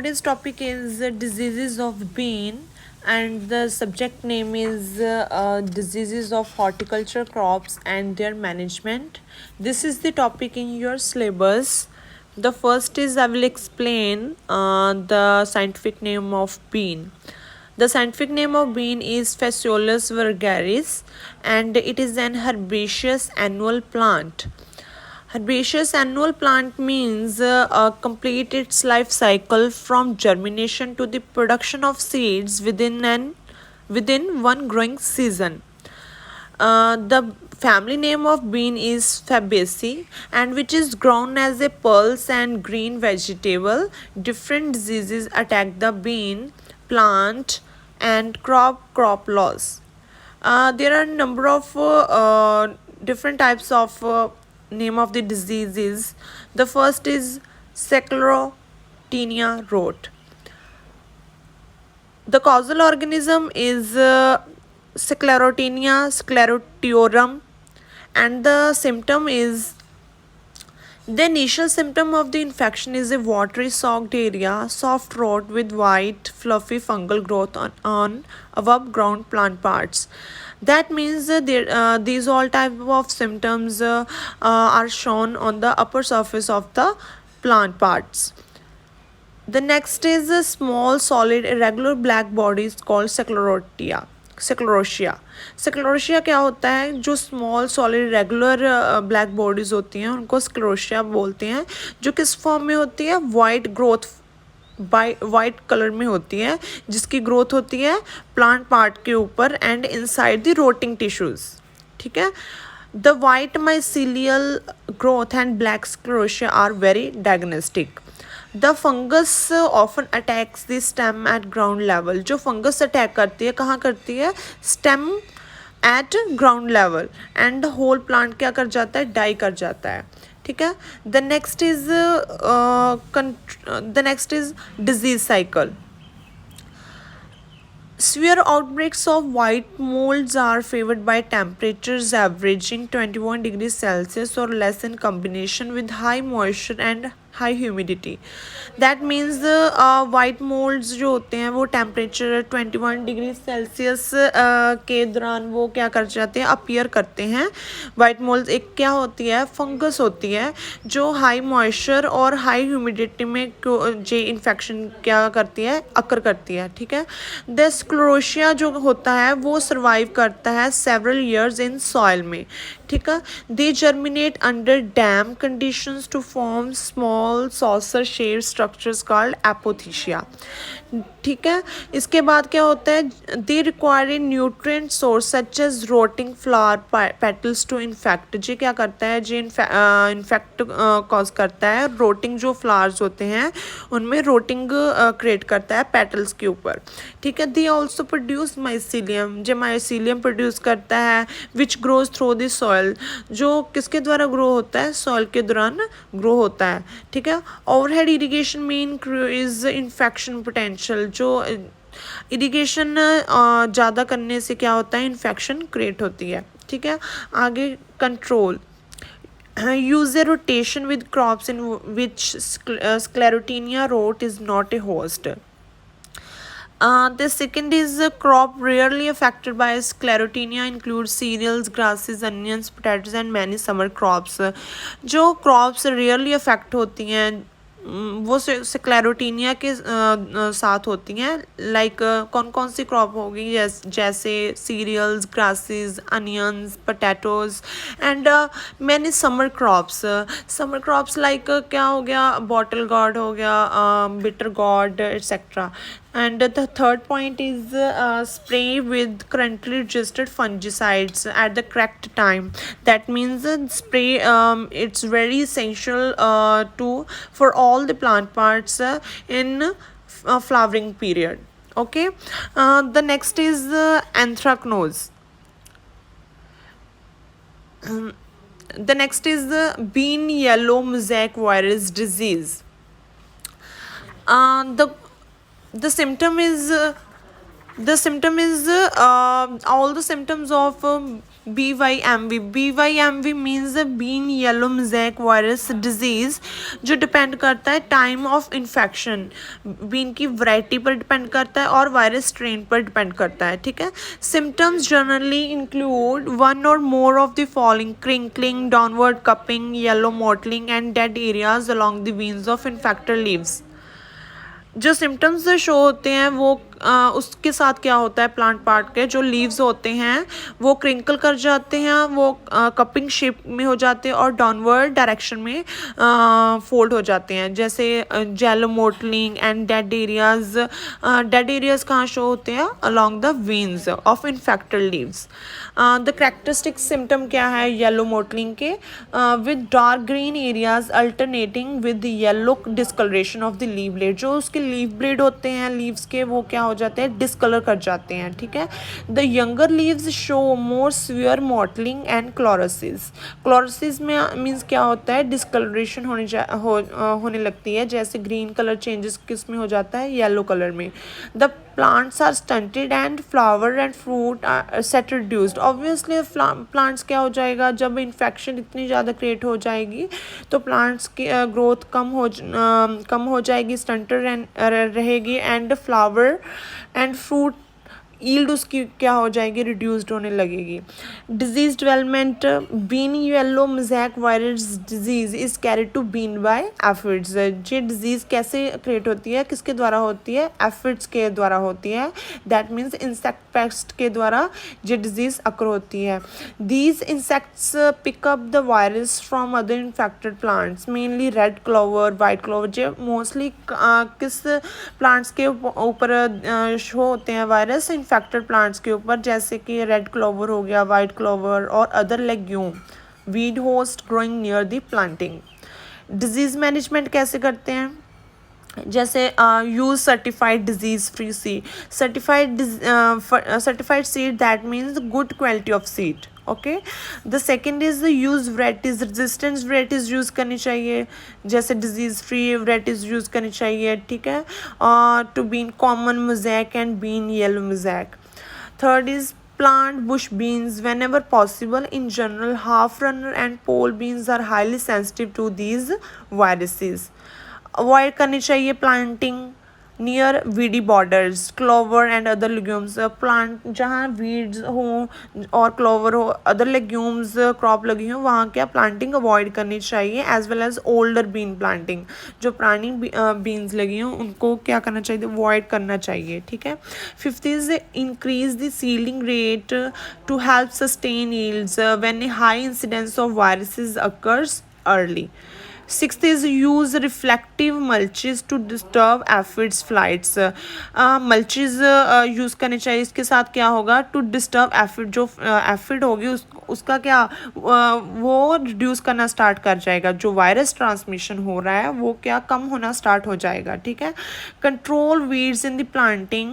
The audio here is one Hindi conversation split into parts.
Today's topic is diseases of bean, and the subject name is diseases of horticulture crops and their management. This is the topic in your syllabus. The first is I will explain the scientific name of bean. The scientific name of bean is Phaseolus vulgaris, and it is an herbaceous annual plant. Herbaceous annual plant means complete its life cycle from germination to the production of seeds within one growing season. The family name of bean is Fabaceae, and which is grown as a pulse and green vegetable. Different diseases attack the bean plant and crop loss. There are a number of different types of name of the diseases. The first is Sclerotinia rot. The causal organism is Sclerotinia sclerotiorum, and the initial symptom of the infection is a watery soaked area, soft rot with white fluffy fungal growth on above ground plant parts. That means these all type of symptoms are shown on the upper surface of the plant parts. The next is a small solid irregular black bodies called sclerotia. स्क्लेरोशिया क्या होता है? जो small solid regular black bodies होती हैं उनको स्क्लेरोशिया बोलते हैं, जो किस फॉर्म में होती है? वाइट कलर में होती है, जिसकी ग्रोथ होती है प्लांट पार्ट के ऊपर and inside the rotting tissues. ठीक है. The white mycelial growth and black sclerotia are very diagnostic. The fungus often attacks the stem at ground level. जो फंगस अटैक करती है कहाँ करती है? Stem at ground level, and whole plant क्या कर जाता है? डाई कर जाता है. ठीक है. The next is disease cycle. Severe outbreaks of white molds are favored by temperatures averaging 21 degrees Celsius or less in combination with high moisture and high humidity. That means white molds जो होते हैं वो टेम्परेचर 21 डिग्री सेल्सियस के दौरान वो क्या कर जाते हैं? अपीयर करते हैं. वाइट मोल्ड्स एक क्या होती है? फंगस होती है जो हाई मॉइस्चर और हाई ह्यूमिडिटी में जे इन्फेक्शन क्या करती है? अकर करती है. ठीक है. द स्क्लेरोशिया जो होता है वो सर्वाइव करता है सेवरल ईयर्स इन सॉइल में. ठीक है. They germinate under damp conditions to form small saucer shape structures called apothecia. ठीक है. इसके बाद क्या होता है? They require a nutrient source such as rotting flower petals to infect. जी क्या करता है? जी इन्फेक्ट कॉज करता है. रोटिंग जो फ्लावर्स होते हैं उनमें रोटिंग क्रिएट करता है पेटल्स के ऊपर. ठीक है. They also produce mycelium. जो माइसीलियम प्रोड्यूस करता है which grows through the soil. जो किसके द्वारा ग्रो होता है? सॉइल के दौरान ग्रो होता है. ठीक है. ओवरहेड इरिगेशन में इंक्रीज इन्फेक्शन पोटेंशियल. जो इरिगेशन ज़्यादा करने से क्या होता है? इन्फेक्शन क्रिएट होती है. ठीक है. आगे control. Use a rotation with crops in which Sclerotinia rot is not a host. The second is crop rarely affected by sclerotinia includes cereals, grasses, onions, potatoes and many summer crops. जो crops rarely affect होती हैं वो स्क्लेरोटीनिया के साथ होती हैं. लाइक कौन कौन सी क्रॉप होगी? जैसे cereals, grasses, onions, potatoes and many summer crops. Summer crops like क्या हो गया? बॉटल गॉर्ड हो गया, bitter gourd etcetera. And the third point is spray with currently registered fungicides at the correct time. That means spray it's very essential for all the plant parts in flowering period. Okay. The next is anthracnose. The next is the bean yellow mosaic virus disease. The symptom is all the symptoms of BYMV means bean yellow mosaic virus disease, जो डिपेंड करता है टाइम ऑफ इन्फेक्शन, बीन की वैरायटी पर डिपेंड करता है और वायरस स्ट्रेन पर डिपेंड करता है, ठीक है। Symptoms generally include one or more of the following: crinkling, downward cupping, yellow mottling and dead areas along the veins of infected leaves. जो सिम्टम्स शो होते हैं वो उसके साथ क्या होता है, प्लांट पार्ट के जो लीव्स होते हैं वो क्रिंकल कर जाते हैं, वो कपिंग शेप में हो जाते हैं और डाउनवर्ड डायरेक्शन में फोल्ड हो जाते हैं, जैसे yellow mottling and dead areas कहाँ शो होते हैं, along the veins of infected leaves. The characteristic symptom क्या है येलो मोटलिंग के, with dark green areas alternating with yellow discolouration of the leaf blade, जो उसके लीव ब्लेड होते हैं लीव्स के वो क्या हो जाते हैं, डिस्कलर कर जाते हैं, ठीक है। The younger leaves show more severe mottling and chlorosis में मीन्स क्या होता है, डिस्कलरेशन होने लगती है, जैसे ग्रीन कलर चेंजेस किस में हो जाता है, येलो कलर में। The plants are stunted and flower and fruit set reduced। Obviously plants क्या हो जाएगा, जब इन्फेक्शन इतनी ज़्यादा क्रिएट हो जाएगी तो प्लांट्स की ग्रोथ कम हो जाएगी, स्टंटेड रहेगी, and flower and fruit yield उसकी क्या हो जाएगी, रिड्यूस्ड होने लगेगी। Disease development, bean yellow mosaic virus disease is carried to bean by aphids. ये डिजीज़ कैसे क्रिएट होती है, किसके द्वारा होती है, एफिड्स के द्वारा होती है, दैट मीन्स इंसेक्ट पेस्ट के द्वारा ये डिजीज़ अकर होती है। These insects pick up the virus from other infected plants, mainly red clover, white clover. ये मोस्टली किस प्लांट्स के ऊपर शो होते हैं वायरस, इन्फेक्टेड प्लांट्स के ऊपर, जैसे कि रेड क्लोवर हो गया, वाइट क्लोवर और other legume weed host growing near the planting. Disease management कैसे करते हैं, जैसे use certified disease free seed, certified seed that means good quality of seed, okay. The second is use varieties, resistance varieties use करनी चाहिए, जैसे डिजीज़ फ्री वैराइटीज यूज़ करनी चाहिए, ठीक है, to bean common mosaic and bean yellow mosaic. Third is plant bush beans whenever possible. In general, half runner and pole beans are highly sensitive to these viruses. Avoid करनी चाहिए planting near weedy borders, clover and other legumes. Plant जहाँ वीड्स हों और क्लोवर हो, अदर लेग्यूम्स क्रॉप लगी हो, वहाँ क्या प्लांटिंग अवॉइड करनी चाहिए, as well as older bean planting, जो पुरानी बीन्स लगी हों उनको क्या करना चाहिए, अवॉइड करना चाहिए, ठीक है। Fifth is increase the seeding rate to help sustain yields when a high incidence of viruses occurs early. Sixth is use reflective mulches to disturb aphids flights। mulches use करने चाहिए, इसके साथ क्या होगा, टू डिस्टर्ब एफिड, जो एफिड होगी उसका क्या वो रिड्यूस करना स्टार्ट कर जाएगा, जो वायरस ट्रांसमिशन हो रहा है वो क्या कम होना स्टार्ट हो जाएगा, ठीक है। Control weeds in the planting,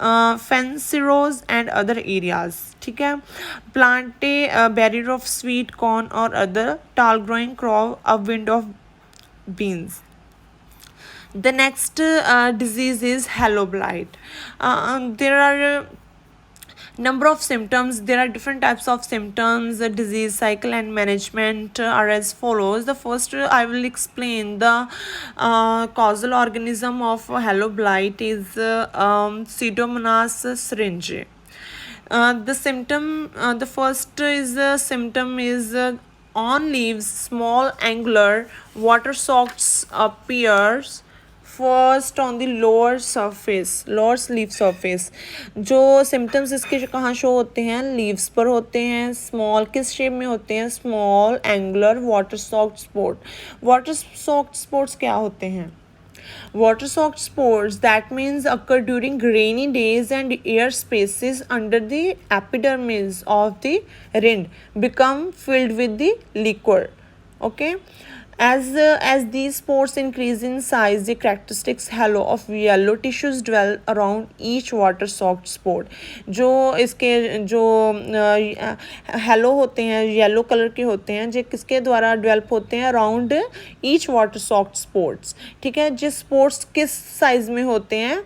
fence rows and other areas, ठीक है। Plant a barrier of sweet corn or other tall growing crop upwind of beans. The next disease is halo blight. There are number of symptoms. There are different types of symptoms. The disease cycle and management are as follows. The first I will explain the causal organism of halo blight is Pseudomonas syringae. The first is symptom is on leaves small angular water socked appears first on the lower leaf surface. जो सिम्टम्स इसके कहाँ शो होते हैं, लीव्स पर होते हैं, स्मॉल किस शेप में होते हैं, small angular water socked spot. Water socked spots क्या होते हैं, water soaked spores that means occur during rainy days and air spaces under the epidermis of the rind become filled with the liquor, okay. As these spores increase in size, the characteristics halo of yellow tissues develop around each water soaked spore। जो इसके जो हेलो होते हैं येलो कलर के होते हैं, जो किसके द्वारा डेवलप होते हैं, around each water socked sports, ठीक है। जिस स्पोर्ट्स किस साइज में होते हैं,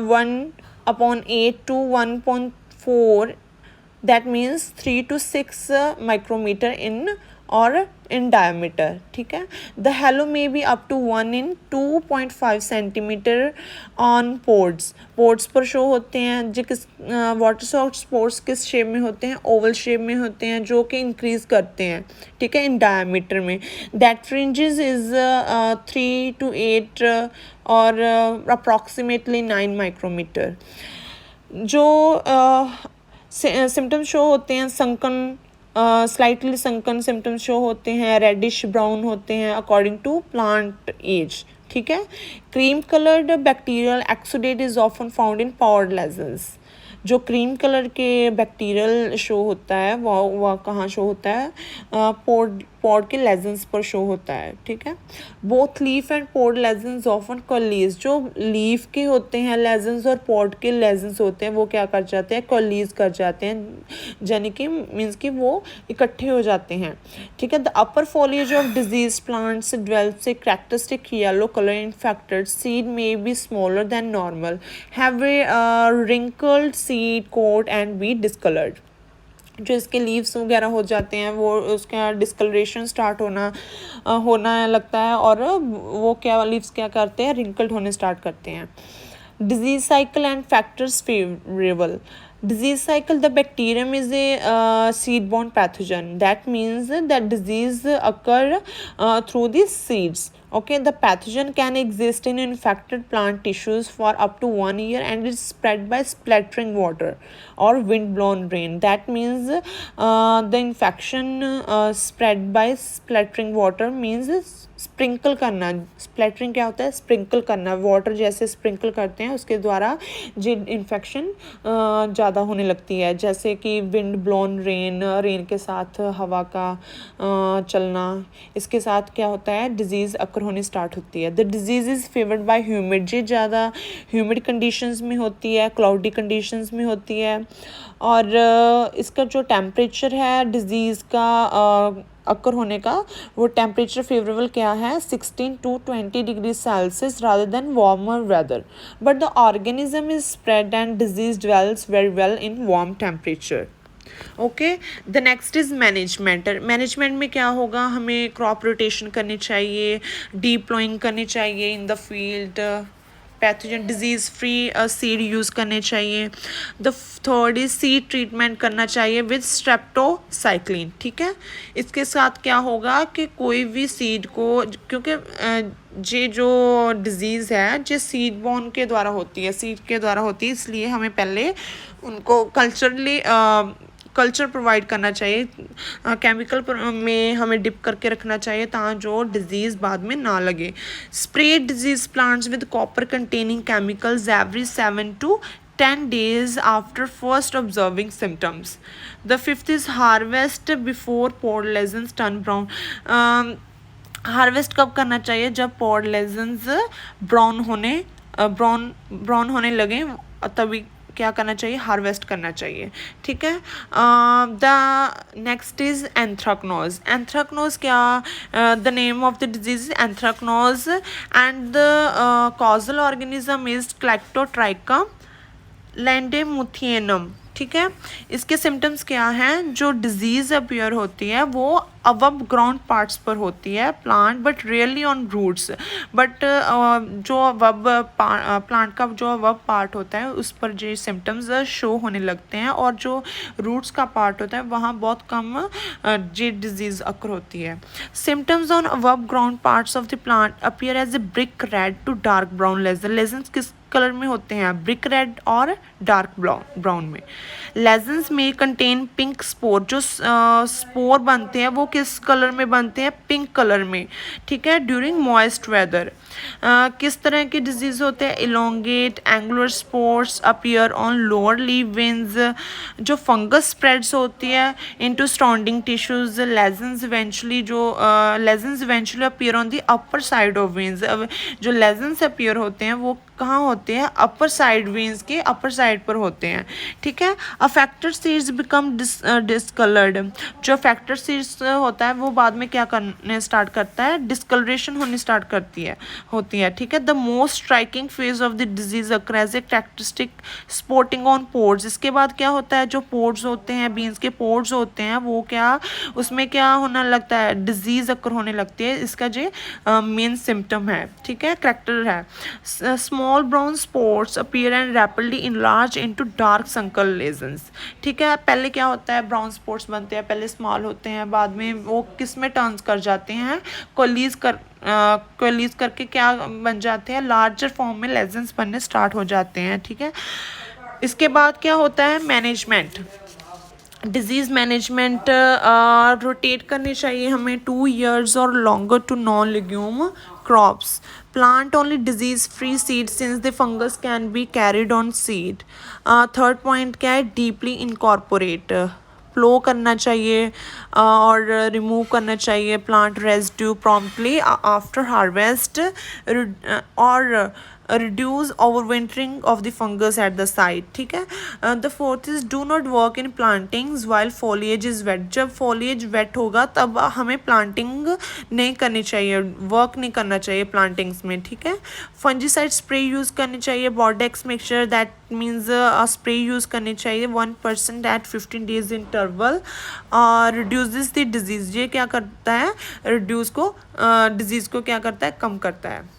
1/8 to 1.4 that means 3 to 6 micrometer in diameter, ठीक है. The halo may be up to 1 in 2.5 centimeter on pores. Ports पर शो होते हैं जो किस वाटर सॉफ्ट पोर्ट्स किस शेप में होते हैं, ओवल शेप में होते हैं, जो कि इंक्रीज करते हैं, ठीक है, इन डायमीटर में. दैट फ्रिंजेस इज 3 to 8 और अप्रॉक्सीमेटली 9 माइक्रोमीटर. जो सिम्टम्स शो होते हैं, sunken slightly sunken symptoms show होते हैं, रेडिश ब्राउन होते हैं अकॉर्डिंग टू प्लांट एज, ठीक है. Cream coloured bacterial exudate is often found in pod lesions. जो क्रीम कलर के बैक्टीरियल शो होता है वह कहाँ शो होता है, पॉड के लेजन्स पर शो होता है, ठीक है. Both leaf and pod lesions often coalesce. जो लीफ के होते हैं लेजन्स और पॉड के लेजन्स होते हैं वो क्या कर जाते हैं, कोलीज कर जाते हैं, यानी कि मीन्स कि वो इकट्ठे हो जाते हैं, ठीक है. The upper foliage of disease plants develops a characteristic yellow colour. Infected seed may be smaller than normal, have a wrinkled seed coat and be discolored. जो इसके लीव्स वगैरह हो जाते हैं वो उसका डिस्कलरेशन स्टार्ट होना लगता है और वो क्या लीव्स क्या करते हैं, रिंकल्ड होने स्टार्ट करते हैं. Disease cycle and factors favourable. Disease cycle, the bacterium is a seed-borne pathogen. That means that disease occur through the seeds. Okay, the pathogen can exist in infected plant tissues for up to 1 year and is spread by splattering water or wind-blown rain. That means the infection spread by splattering water means sprinkle करना. स्प्लैटरिंग क्या होता है, स्प्रिंकल करना, वाटर जैसे स्प्रिंकल करते हैं उसके द्वारा जो इन्फेक्शन ज़्यादा होने लगती है, जैसे कि विंड ब्लोन रेन के साथ हवा का चलना, इसके साथ क्या होता है, डिजीज़ अकर होनी स्टार्ट होती है. The disease is favoured by humid. जी ज़्यादा ह्यूमिड कंडीशंस में होती है, क्लाउडी कंडीशंस में होती है, और इसका जो टेम्परेचर है डिजीज़ का अकर होने का वो टेम्परेचर फेवरेबल क्या है, 16 to 20 degree Celsius rather than warmer weather. But the organism is spread and disease develops very well in warm temperature. Okay, the next is management. Management में क्या होगा, हमें क्रॉप रोटेशन करनी चाहिए, डीप प्लोइंग करनी चाहिए in the field, pathogen disease free seed use करने चाहिए. The third is seed treatment करना चाहिए विद स्ट्रेप्टोसाइक्लिन, ठीक है. इसके साथ क्या होगा कि कोई भी सीड को, क्योंकि ये जो डिज़ीज़ है जो सीड बॉर्न के द्वारा होती है, सीड के द्वारा होती है, इसलिए हमें पहले उनको कल्चर प्रोवाइड करना चाहिए, केमिकल में हमें डिप करके रखना चाहिए ताकि जो डिजीज़ बाद में ना लगे. Spray disease plants with copper containing chemicals every 7 to 10 days after first observing symptoms. The fifth is harvest before pod lesions turn brown. Harvest कब करना चाहिए, जब पॉड लेजन्स ब्राउन होने लगे तभी क्या करना चाहिए, हार्वेस्ट करना चाहिए, ठीक है. The next is anthracnose. Anthracnose क्या, the name of the disease anthracnose and the causal organism is Colletotrichum lindemuthianum, ठीक है. इसके सिम्टम्स क्या हैं, जो डिजीज़ अपीयर होती है वो अबव ग्राउंड पार्ट्स पर होती है plant but rarely on roots. But जो अबव प्लांट का जो अबव पार्ट होता है उस पर जो सिम्टम्स शो होने लगते हैं, और जो रूट्स का पार्ट होता है वहाँ बहुत कम ये डिजीज़ अकर होती है. Symptoms on above ground parts of the plant appear as a brick red to dark brown lesion. Lesions किस कलर में होते हैं, ब्रिक रेड और डार्क ब्राउन में. लेजन्स में कंटेन पिंक स्पोर. जो स्पोर बनते हैं वो किस कलर में बनते हैं, पिंक कलर में, ठीक है, ड्यूरिंग मॉइस्ट वेदर. किस तरह के डिजीज़ होते हैं, elongate angular spores appear on lower leave veins. जो फंगस स्प्रेड्स होती है into surrounding tissues. Lesions eventually appear on the upper side of veins. जो लेजन्स अपीयर होते हैं वो कहाँ होते हैं, अपर साइड वेन्स के अपर साइड पर होते हैं, ठीक है। अफेक्टेड सीड्स बिकम डिसकलर्ड, जो अफेक्टेड सीड्स होता है वो बाद में क्या करने स्टार्ट करता है, डिस्कलरेशन होनी स्टार्ट होती है, ठीक है। The most striking phase of the disease occurs a characteristic spotting on pods, इसके बाद क्या होता है, जो पोर्स होते हैं, बीन्स के पोर्स होते हैं, वो क्या उसमें क्या होने लगता है, डिजीज अकर होने लगती है, इसका जो मेन सिम्टम है, ठीक है, करेक्टर है। Small brown spots appear and rapidly enlarge into dark संकल लेजन्स, ठीक है। पहले क्या होता है, ब्राउन स्पॉट्स बनते हैं, पहले स्मॉल होते हैं, बाद में वो किस में टर्न्स कर जाते हैं, कोलीज करके क्या बन जाते हैं, लार्जर फॉर्म में लेजन्स बनने स्टार्ट हो जाते हैं, ठीक है। इसके बाद क्या होता है, मैनेजमेंट, डिजीज़ मैनेजमेंट रोटेट करनी चाहिए हमें 2 years और longer to non legume crops, plant only disease free seed since the fungus can be carried on seed। Third point क्या है, डीपली इनकॉर्पोरेट, फ्लो करना चाहिए और रिमूव करना चाहिए plant residue promptly after harvest और reduce overwintering of the fungus at the site, ठीक है। The fourth is do not work in plantings while foliage is wet, जब फॉलिएज वेट होगा तब हमें प्लांटिंग नहीं करनी चाहिए, वर्क नहीं करना चाहिए प्लांटिंग्स में, ठीक है। फंजीसाइड स्प्रे यूज़ करनी चाहिए, Bordeaux mixture that means spray use करनी चाहिए 1% एट 15 days इंटरवल, और रिड्यूसेस द डिजीज़, ये क्या करता है, रिड्यूस को डिजीज़ को क्या करता है, कम करता है।